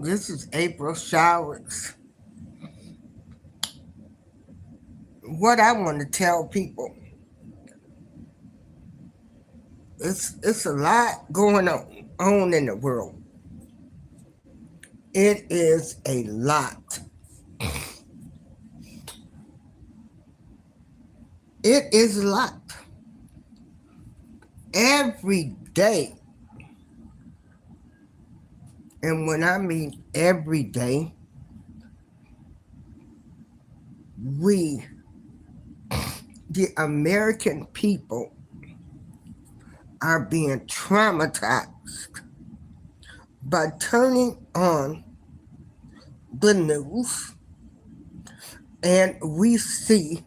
This is April Showers. What I want to tell people, it's a lot going on in the world. It is a lot. It is a lot. Every day, and when I mean every day, we, the American people, are being traumatized by turning on the news, and we see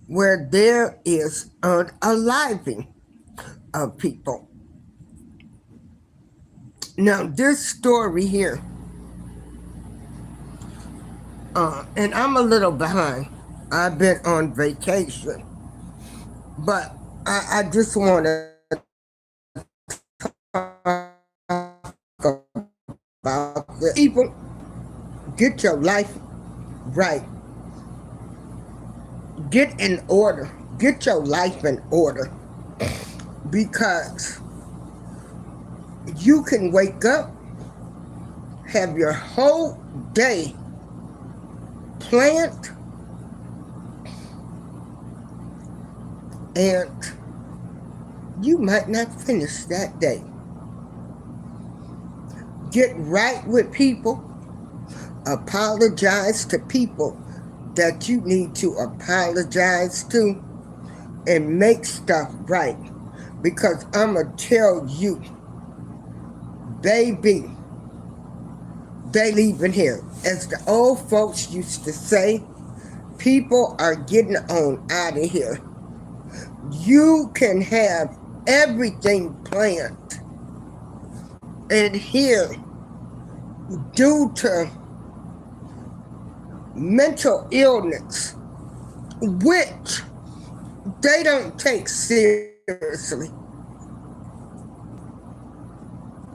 where there is an unaliving of people. Now, this story here, and I'm a little behind. I've been on vacation, but I just want to talk about this. People, get your life right. Get in order. Get your life in order. Because you can wake up, have your whole day planned, and you might not finish that day. Get right with people. Apologize to people that you need to apologize to, and make stuff right. Because I'm going to tell you, baby, they leaving here. As the old folks used to say, people are getting on out of here. You can have everything planned, and here, due to mental illness, which they don't take seriously.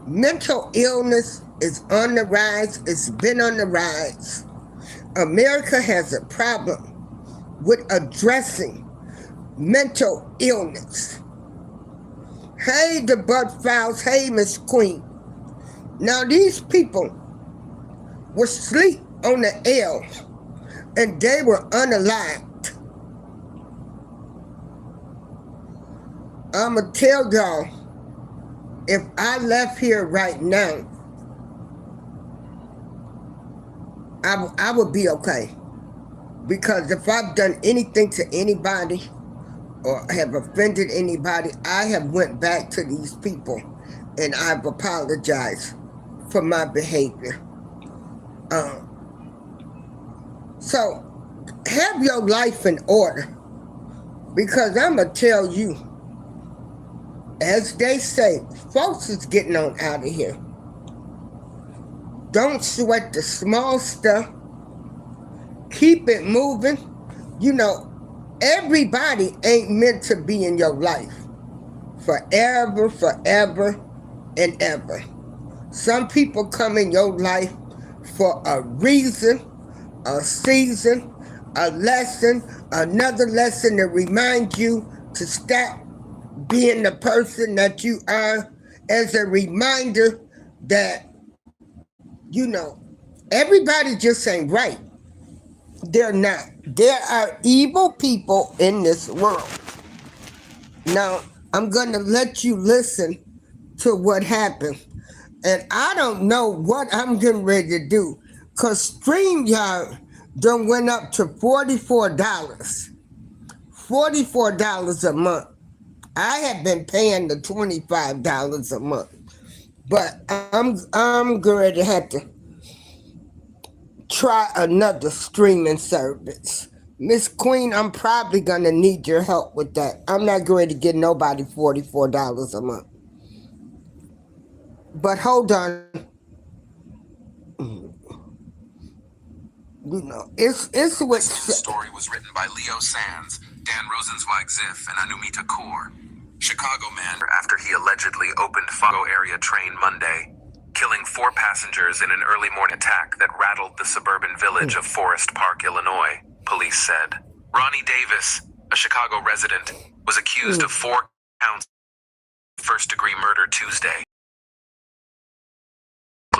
Mental illness is on the rise. It's been on the rise. America has a problem with addressing mental illness. Hey, the Bud Files. Hey, Miss Queen. Now, these people were asleep on the L, and they were unalived. I'ma tell y'all, if I left here right now, I would be okay. Because if I've done anything to anybody or have offended anybody, I have went back to these people and I've apologized for my behavior. So have your life in order, because I'm going to tell you, as they say, folks is getting on out of here. Don't sweat the small stuff. Keep it moving. You know, everybody ain't meant to be in your life forever, forever, and ever. Some people come in your life for a reason, a season, a lesson, another lesson to remind you to stop being the person that you are, as a reminder that, you know, everybody just ain't right. They're not. There are evil people in this world. Now, I'm going to let you listen to what happened. And I don't know what I'm getting ready to do, because StreamYard done went up to $44. $44 a month. I have been paying the $25 a month. But I'm going to have to try another streaming service. Miss Queen, I'm probably gonna need your help with that. I'm not going to get nobody $44 a month. But hold on. You know, it's what. This news story was written by Leo Sands, Dan Rosenzweig Ziff, and Anumita Kaur. Chicago man after he allegedly opened Fargo area train Monday, killed killing 4 passengers in an early morning attack that rattled the suburban village of Forest Park, Illinois, police said. Ronnie Davis, a Chicago resident, was accused of 4 counts of first-degree murder Tuesday.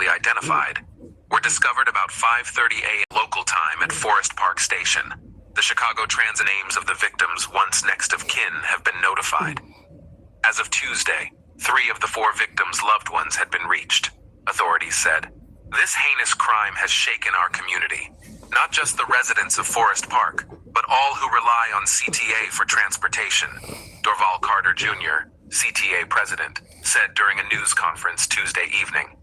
Identified were discovered about 5:30 a.m. local time at Forest Park Station. The Chicago Transit names of the victims once next of kin have been notified. As of Tuesday, 3 of the 4 victims' loved ones had been reached, authorities said. This heinous crime has shaken our community. Not just the residents of Forest Park, but all who rely on CTA for transportation, Dorval Carter Jr., CTA president, said during a news conference Tuesday evening.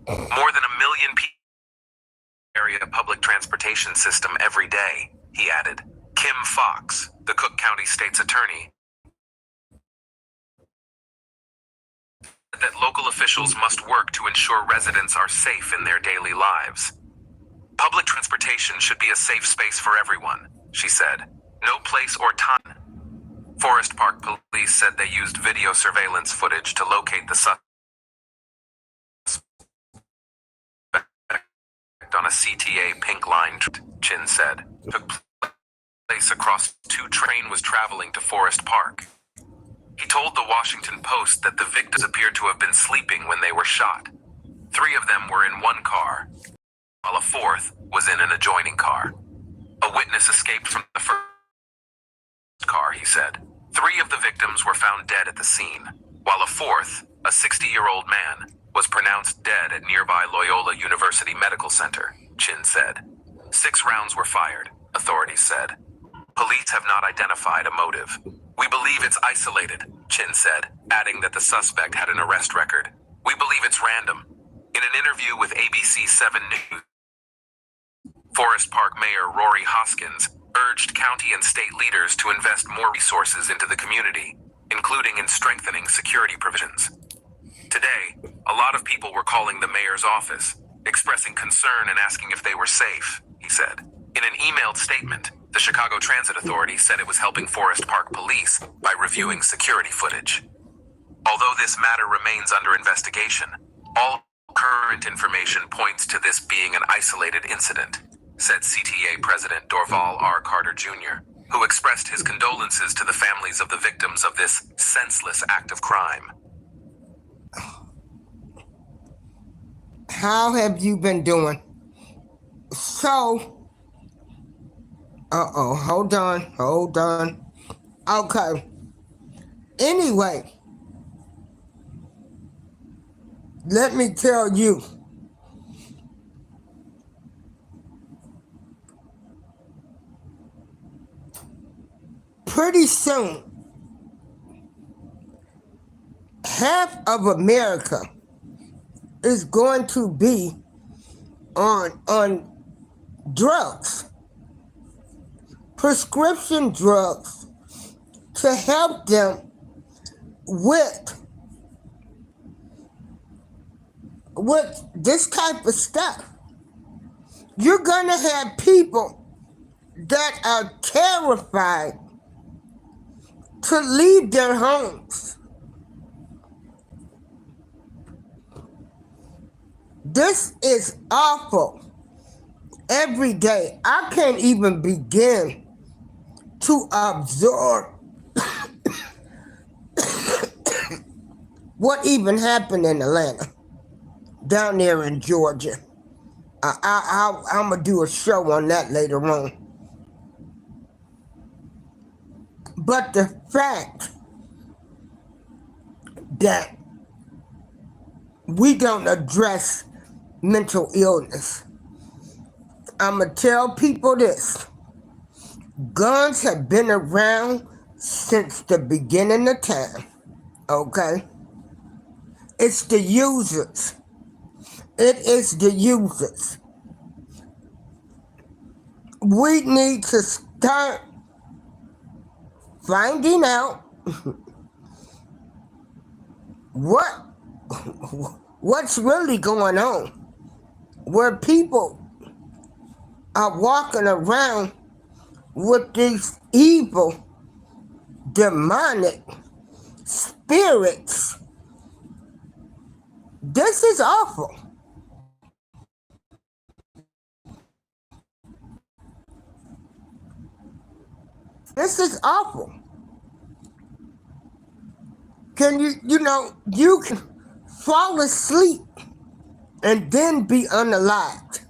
More than 1 million people area public transportation system every day, he added. Kim Fox, the Cook County State's attorney, said that local officials must work to ensure residents are safe in their daily lives. Public transportation should be a safe space for everyone, she said. No place or time. Forest Park police said they used video surveillance footage to locate the suspect on a CTA Pink Line, Chin said, took place across 2 train was traveling to Forest Park. He told the Washington Post that the victims appeared to have been sleeping when they were shot. 3 of them were in one car, while a 4th was in an adjoining car. A witness escaped from the first car, he said. 3 of the victims were found dead at the scene, while a 4th, a 60-year-old man, was pronounced dead at nearby Loyola University Medical Center, Chin said. 6 rounds were fired, authorities said. Police have not identified a motive. We believe it's isolated, Chin said, adding that the suspect had an arrest record. We believe it's random. In an interview with ABC 7 News, Forest Park Mayor Rory Hoskins urged county and state leaders to invest more resources into the community, including in strengthening security provisions. Today, a lot of people were calling the mayor's office, expressing concern and asking if they were safe, he said. In an emailed statement, the Chicago Transit Authority said it was helping Forest Park police by reviewing security footage. Although this matter remains under investigation, all current information points to this being an isolated incident, said CTA President Dorval R. Carter Jr., who expressed his condolences to the families of the victims of this senseless act of crime. How have you been doing? So, hold on. Okay. Anyway, let me tell you. Pretty soon, half of America is going to be on drugs, prescription drugs, to help them with this type of stuff. You're gonna have people that are terrified to leave their homes. This is awful. Every day, I can't even begin to absorb what even happened in Atlanta, down there in Georgia. I'm going to do a show on that later on. But the fact that we don't address mental illness, I'm going to tell people this. Guns have been around since the beginning of time, okay? It's the users. It is the users. We need to start finding out what's really going on, where people are walking around with these evil, demonic spirits. This is awful. This is awful. Can you can fall asleep and then be unalived.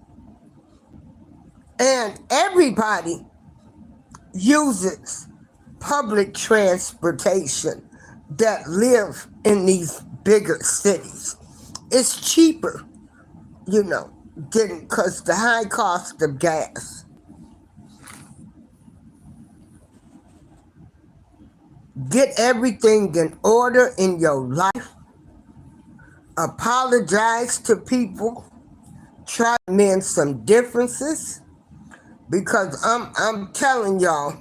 And everybody uses public transportation that live in these bigger cities. It's cheaper, because the high cost of gas. Get everything in order in your life. Apologize to people. Try to mend some differences. Because I'm telling y'all,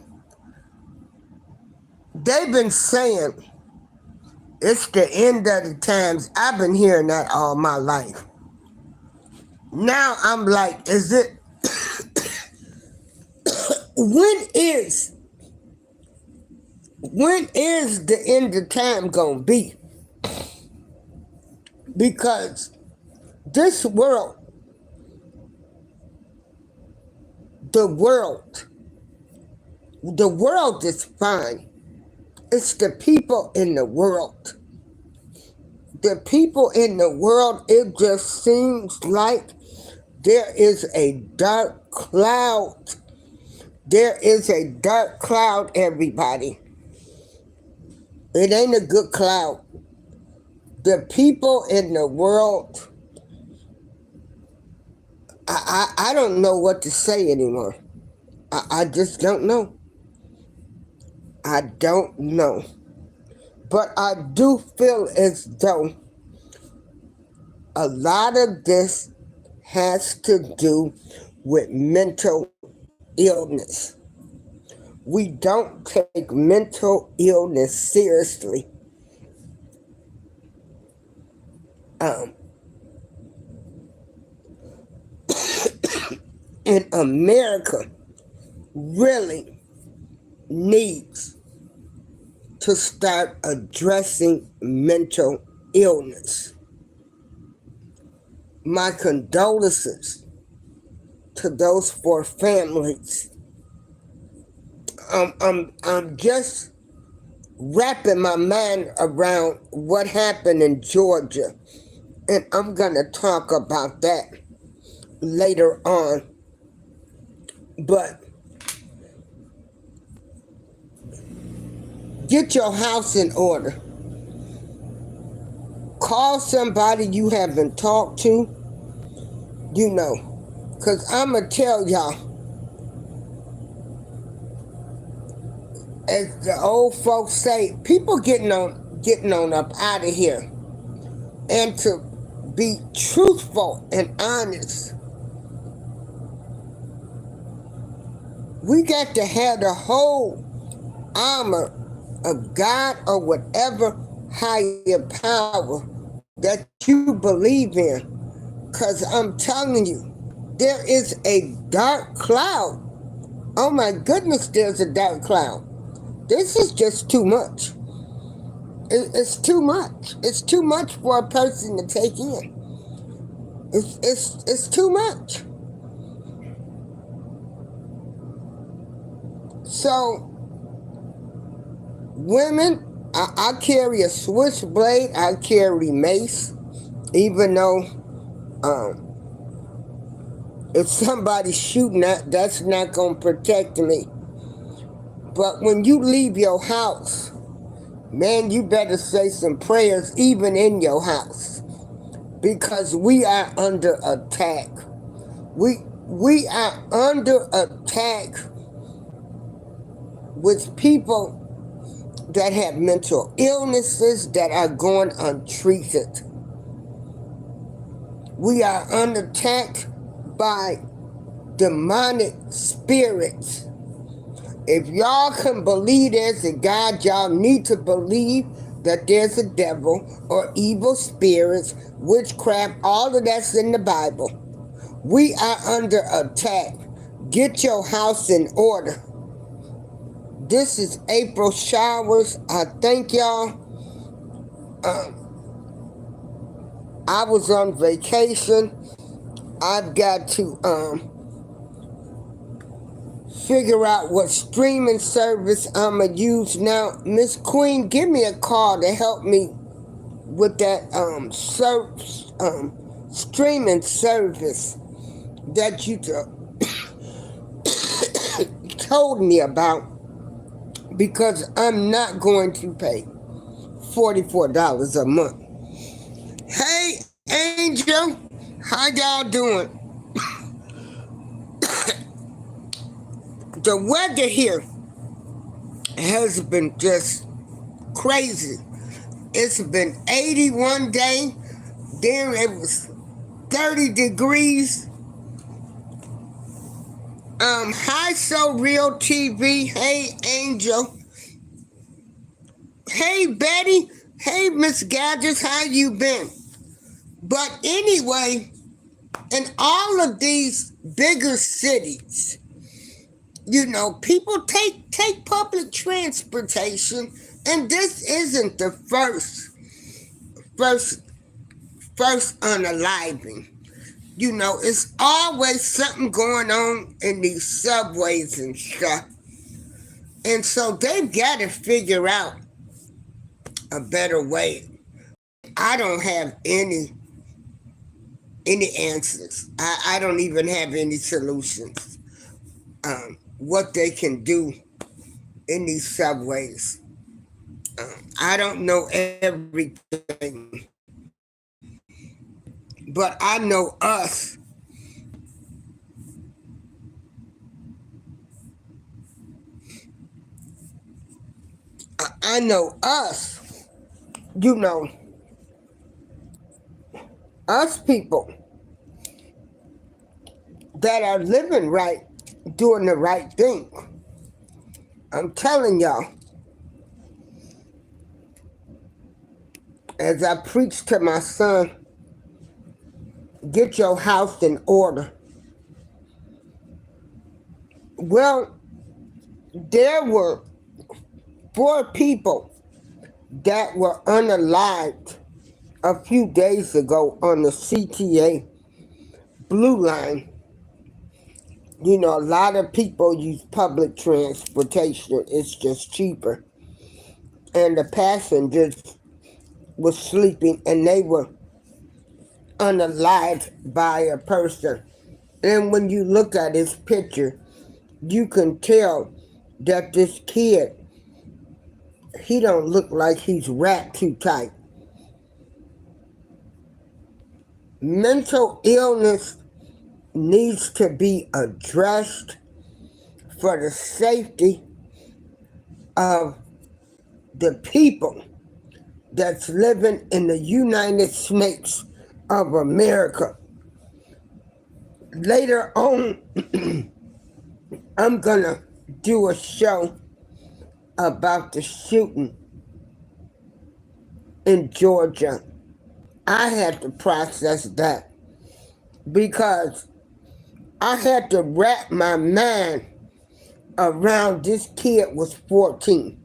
they've been saying it's the end of the times. I've been hearing that all my life. Now I'm like, is it when is the end of time gonna be? Because this world, the world is fine. It's the people in the world. The people in the world, it just seems like there is a dark cloud. There is a dark cloud, everybody. It ain't a good cloud. The people in the world, I don't know what to say anymore. I just don't know. I don't know. But I do feel as though a lot of this has to do with mental illness. We don't take mental illness seriously. And America really needs to start addressing mental illness. My condolences to those 4 families. I'm just wrapping my mind around what happened in Georgia, and I'm gonna talk about that later on. But get your house in order. Call somebody you haven't talked to, because I'm going to tell y'all, as the old folks say, people getting on up out of here. And to be truthful and honest, we got to have the whole armor of God or whatever higher power that you believe in. Because I'm telling you, there is a dark cloud. Oh my goodness, there's a dark cloud. This is just too much. It's too much. It's too much for a person to take in. It's too much. So, women, I carry a switchblade. I carry mace, even though if somebody's shooting at, that's not gonna protect me. But when you leave your house, man, you better say some prayers even in your house, because we are under attack. We are under attack with people that have mental illnesses that are going untreated. We are under attack by demonic spirits. If y'all can believe there's a God, y'all need to believe that there's a devil or evil spirits, witchcraft, all of that's in the Bible. We are under attack. Get your house in order. This is April Showers. I thank y'all. I was on vacation. I've got to figure out what streaming service I'ma use now. Miss Queen, give me a call to help me with that streaming service that you told me about, because I'm not going to pay $44 a month. Hey, Angel, how y'all doing? The weather here has been just crazy. It's been 81 day, then it was 30 degrees. Hi, So Real TV. Hey, Angel. Hey, Betty. Hey, Miss Gadgets. How you been? But anyway, in all of these bigger cities, people take public transportation, and this isn't the first unaliving. It's always something going on in these subways and stuff. And so they've got to figure out a better way. I don't have any answers. I don't even have any solutions. What they can do in these subways. I don't know everything, but I know us. I know us, you know, us people that are living right, doing the right thing. I'm telling y'all, as I preach to my son, get your house in order. Well, there were 4 people that were unalived a few days ago on the CTA Blue Line. A lot of people use public transportation. It's just cheaper. And the passengers were sleeping, and they were unalived by a person. And when you look at his picture, you can tell that this kid, he don't look like he's wrapped too tight. Mental illness needs to be addressed for the safety of the people that's living in the United States of America. Later on, I'm gonna do a show about the shooting in Georgia. I had to process that because I had to wrap my mind around this kid was 14.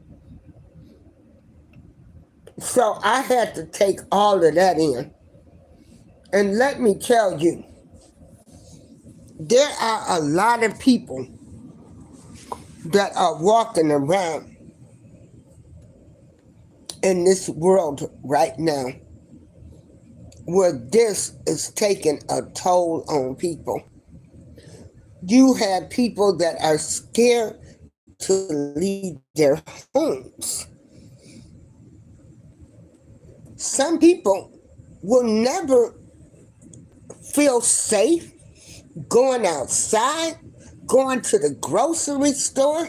So I had to take all of that in. And let me tell you, there are a lot of people that are walking around in this world right now where this is taking a toll on people. You have people that are scared to leave their homes. Some people will never feel safe going outside, going to the grocery store.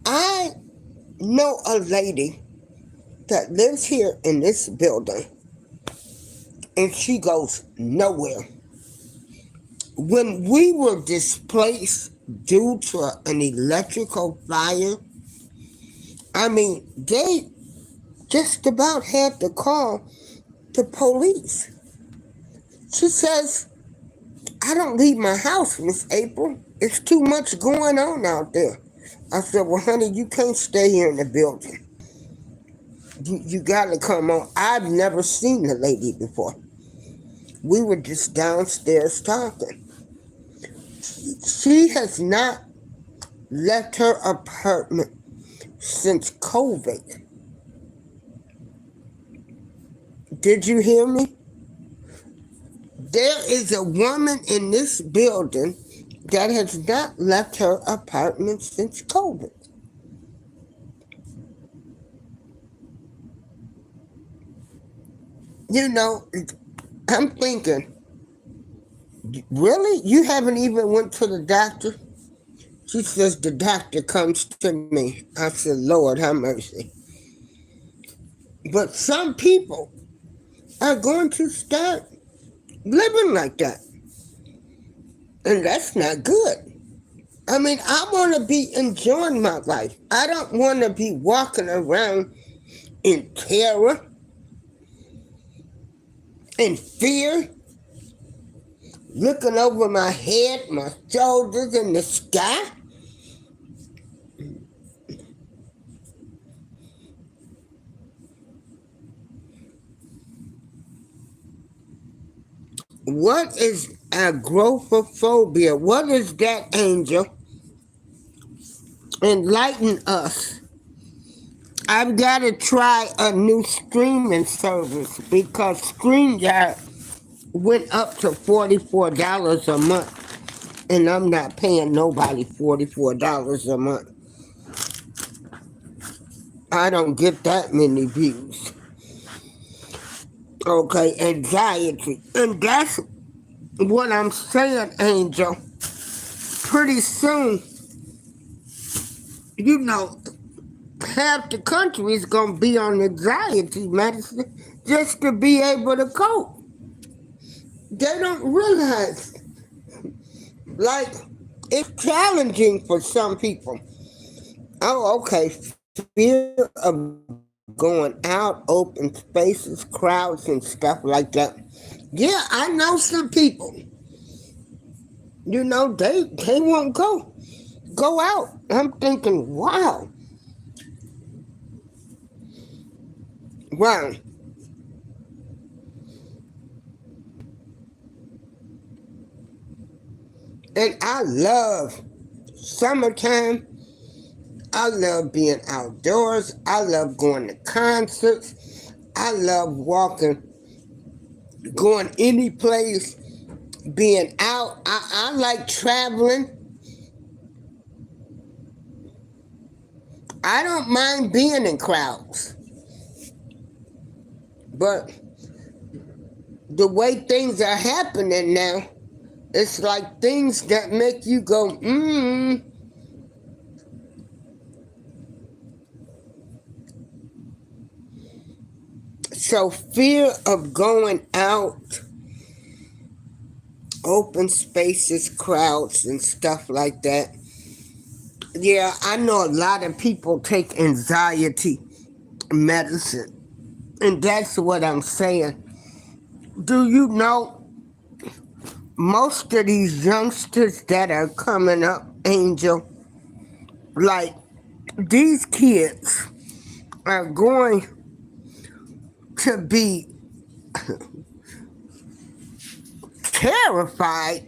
I know a lady that lives here in this building, and she goes nowhere. When we were displaced due to an electrical fire, they just about had to call the police. She says, I don't leave my house, Miss April. It's too much going on out there. I said, well, honey, you can't stay here in the building. You got to come on. I've never seen the lady before. We were just downstairs talking. She has not left her apartment since COVID. Did you hear me? There is a woman in this building that has not left her apartment since COVID. You know, I'm thinking, really? You haven't even went to the doctor? She says the doctor comes to me. I said, Lord, have mercy. But some people are going to start living like that. And that's not good. I mean, I want to be enjoying my life. I don't want to be walking around in terror and fear, looking over my head, my shoulders, in the sky. What is agoraphobia? What is that, Angel? Enlighten us. I've got to try a new streaming service because StreamYard went up to $44 a month, and I'm not paying nobody $44 a month. I don't get that many views. Okay, anxiety. And that's what I'm saying, Angel. Pretty soon, you know, half the country is going to be on anxiety medicine just to be able to cope. They don't realize, like, it's challenging for some people. Oh, okay, fear of going out, open spaces, crowds, and stuff like that. Yeah, I know some people. You know, they won't go out. I'm thinking, wow, wow. And I love summertime. I love being outdoors. I love going to concerts. I love walking, going any place, being out. I like traveling. I don't mind being in crowds. But the way things are happening now, it's like things that make you go, So fear of going out, open spaces, crowds, and stuff like that. Yeah, I know a lot of people take anxiety medicine. And that's what I'm saying. Do you know most of these youngsters that are coming up, Angel, like these kids are going to be terrified.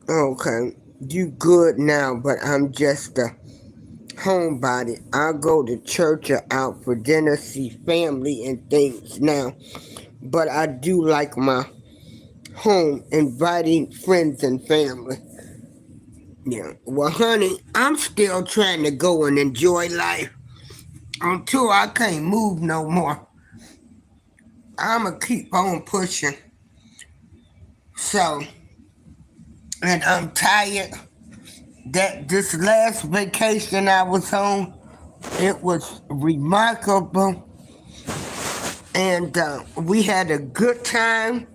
Okay, you good now, but I'm just a homebody. I go to church or out for dinner, see family and things now. But I do like my home, inviting friends and family. Yeah. Well, honey, I'm still trying to go and enjoy life until I can't move no more. I'ma keep on pushing. So, and I'm tired that this last vacation I was on, it was remarkable. And we had a good time.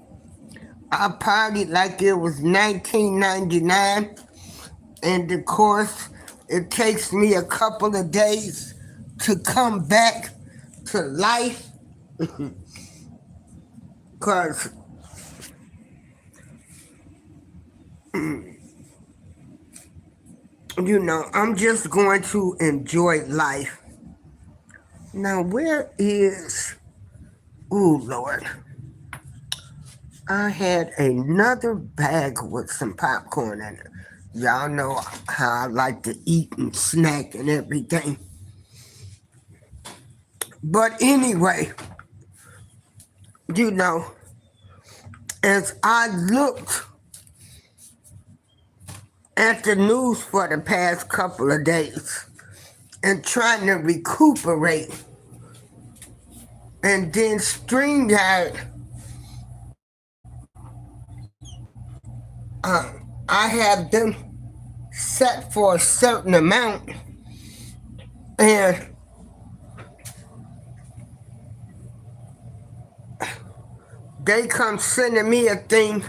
I partied like it was 1999. And of course, it takes me a couple of days to come back to life. Because, you know, I'm just going to enjoy life. Now, where is Ooh, Lord. I had another bag with some popcorn in it. Y'all know how I like to eat and snack and everything. But anyway, you know, as I looked at the news for the past couple of days and trying to recuperate, and then StreamYard, I have them set for a certain amount, and they come sending me a thing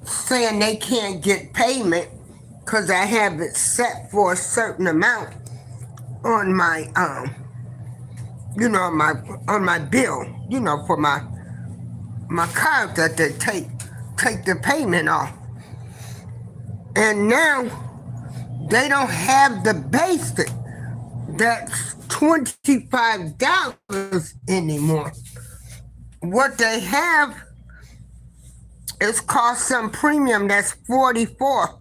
saying they can't get payment because I have it set for a certain amount on my on my bill, for my card that they take the payment off. And now they don't have the basic that's $25 anymore. What they have is cost some premium that's $44.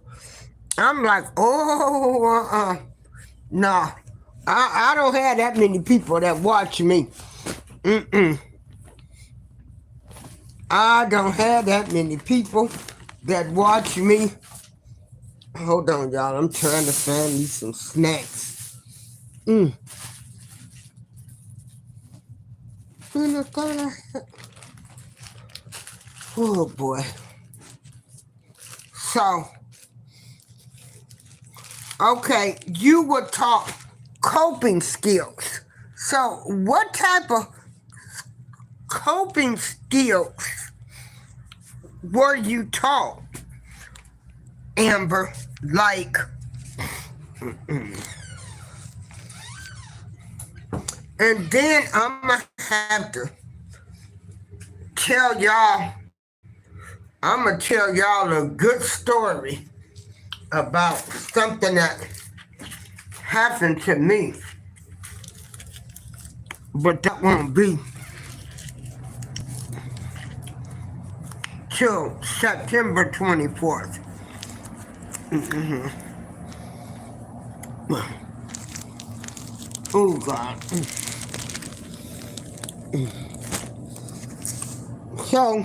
I'm like, oh, no. I don't have that many people that watch me. I don't have that many people that watch me. Hold on, y'all. I'm trying to find me some snacks. Oh, boy. So, okay, you were taught coping skills. So, what type of coping skills were you taught, Amber? Like, and then I'm gonna have to tell y'all, a good story about something that happened to me. But that won't be till September 24th. Oh, God. So,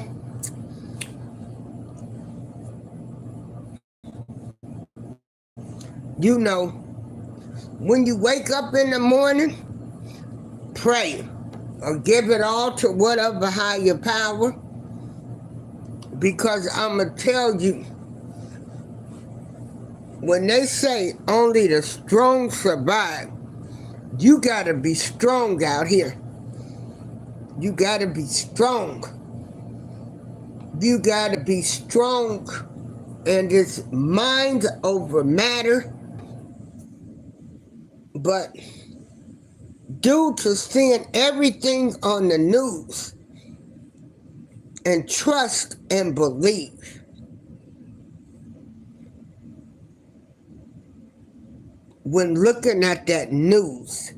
when you wake up in the morning, pray or give it all to whatever higher power, because I'm going to tell you, when they say only the strong survive, you got to be strong out here. You got to be strong. You got to be strong, and it's mind over matter. But due to seeing everything on the news, and trust and believe, when looking at that news,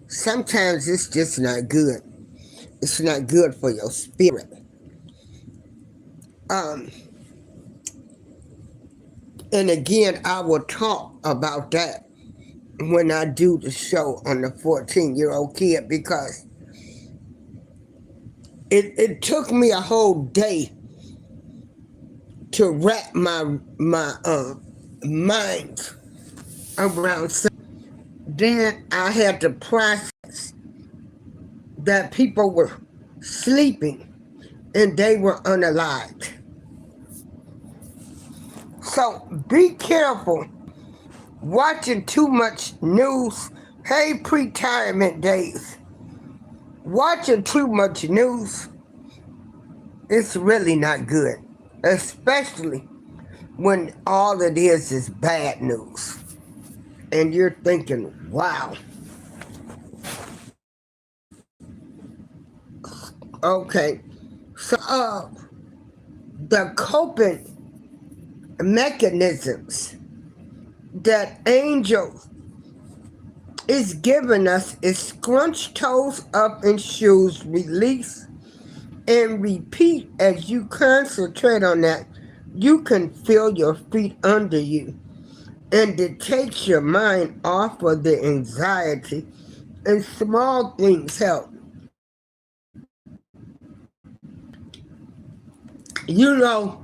sometimes it's just not good. It's not good for your spirit. And again, I will talk about that when I do the show on the 14-year-old kid, because it took me a whole day to wrap my mind around something. Then I had to process that people were sleeping and they were unalived. So be careful watching too much news. Hey, pre-retirement days. Watching too much news, it's really not good. Especially when all it is bad news. And you're thinking, wow. Okay. So, the coping mechanisms that Angel it's given us is scrunch toes up and shoes release and repeat. As you concentrate on that, you can feel your feet under you, and it takes your mind off of the anxiety, and small things help. You know,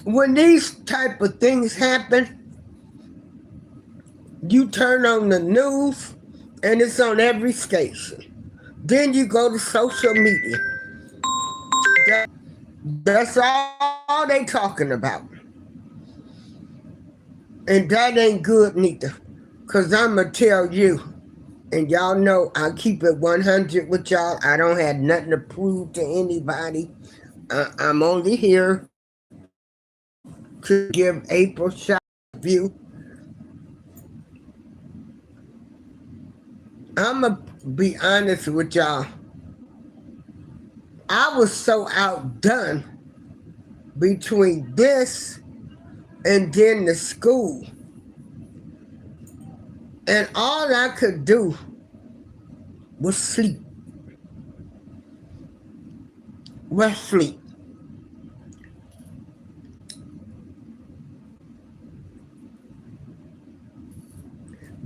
when these type of things happen, you turn on the news and it's on every station. Then you go to social media. That's all they talking about. And that ain't good neither. Cause I'ma tell you, and y'all know I keep it 100 with y'all. I don't have nothing to prove to anybody. I'm only here to give April shot view. I'ma be honest with y'all. I was so outdone between this and then the school. And all I could do was sleep. Was sleep.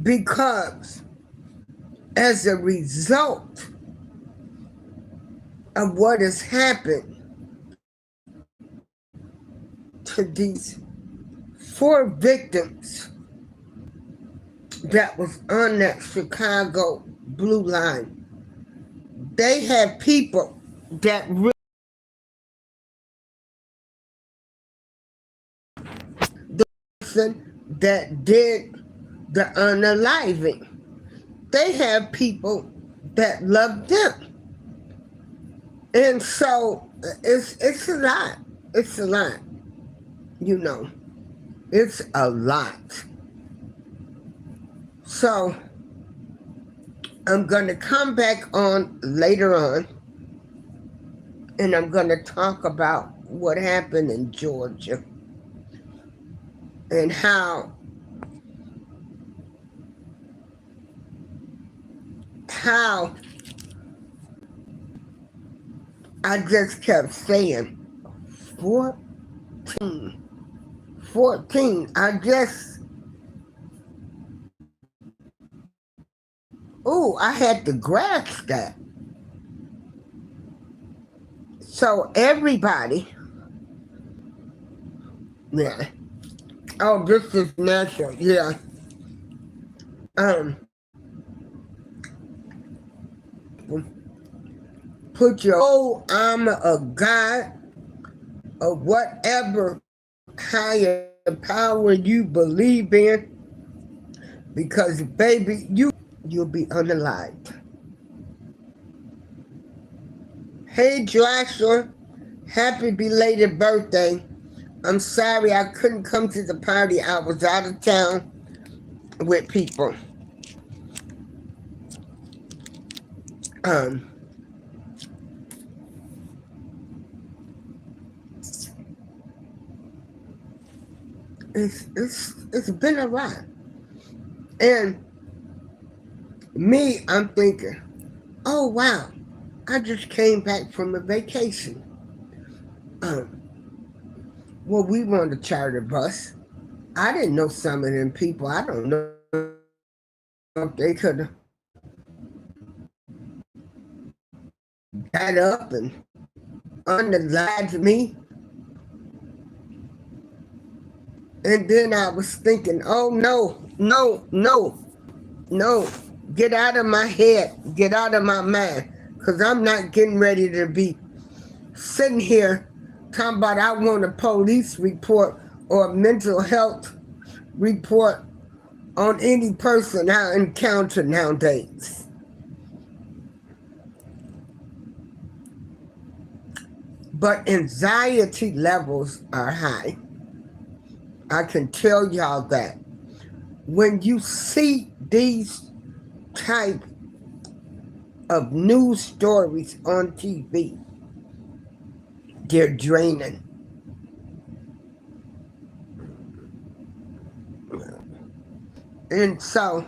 Because as a result of what has happened to these 4 victims that was on that Chicago Blue Line, they had people that that did the unaliving. They have people that love them. And so it's a lot. It's a lot. You know. It's a lot. So I'm gonna come back on later on and I'm gonna talk about what happened in Georgia and how I just kept saying 14, 14. I had to grasp that. So everybody, yeah. Oh, this is natural, yeah. Um, put your whole armor of God or whatever higher power you believe in, because baby, you'll be unalived. Hey Joshua, happy belated birthday. I'm sorry I couldn't come to the party. I was out of town with people. Um, it's been a lot. And me, I'm thinking, oh wow, I just came back from a vacation. Um, well, we were on the charter bus. I didn't know some of them people. I don't know if they could have got up and unalived me. And then I was thinking, oh no, no, no, no. Get out of my head. Get out of my mind. Because I'm not getting ready to be sitting here talking about I want a police report or a mental health report on any person I encounter nowadays. But anxiety levels are high. I can tell y'all that. When you see these type of news stories on TV, they're draining. And so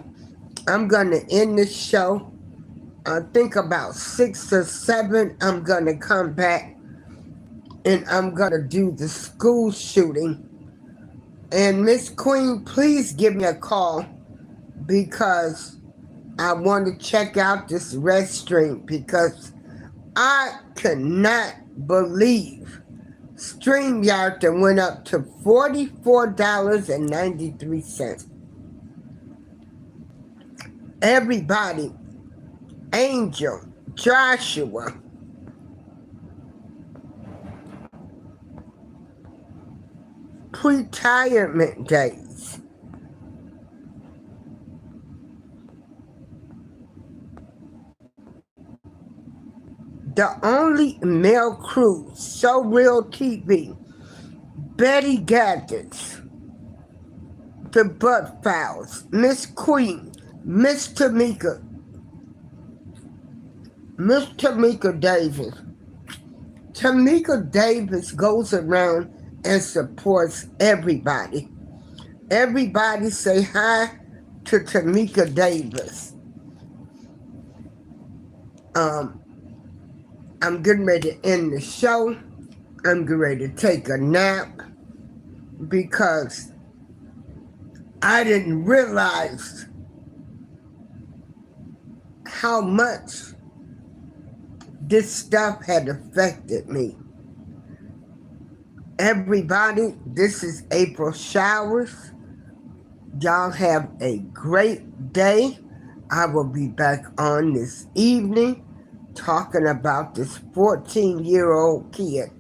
I'm going to end the show. I think about 6 or 7, I'm going to come back and I'm going to do the school shooting. And Miss Queen, please give me a call because I want to check out this restroom because I cannot believe StreamYard that went up to $44.93. Everybody, Angel, Joshua, retirement days. The only male crew, So Real TV, Betty Gaddis, The Butt Files, Miss Queen, Miss Tamika Davis. Tamika Davis goes around and supports everybody. Everybody say hi to Tamika Davis. I'm getting ready to end the show. I'm getting ready to take a nap because I didn't realize how much this stuff had affected me. Everybody, this is April Showers. Y'all have a great day. I will be back on this evening talking about this 14-year-old kid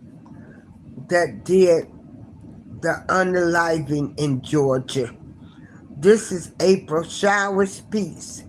that did the unaliving in Georgia. This is April Showers. Peace.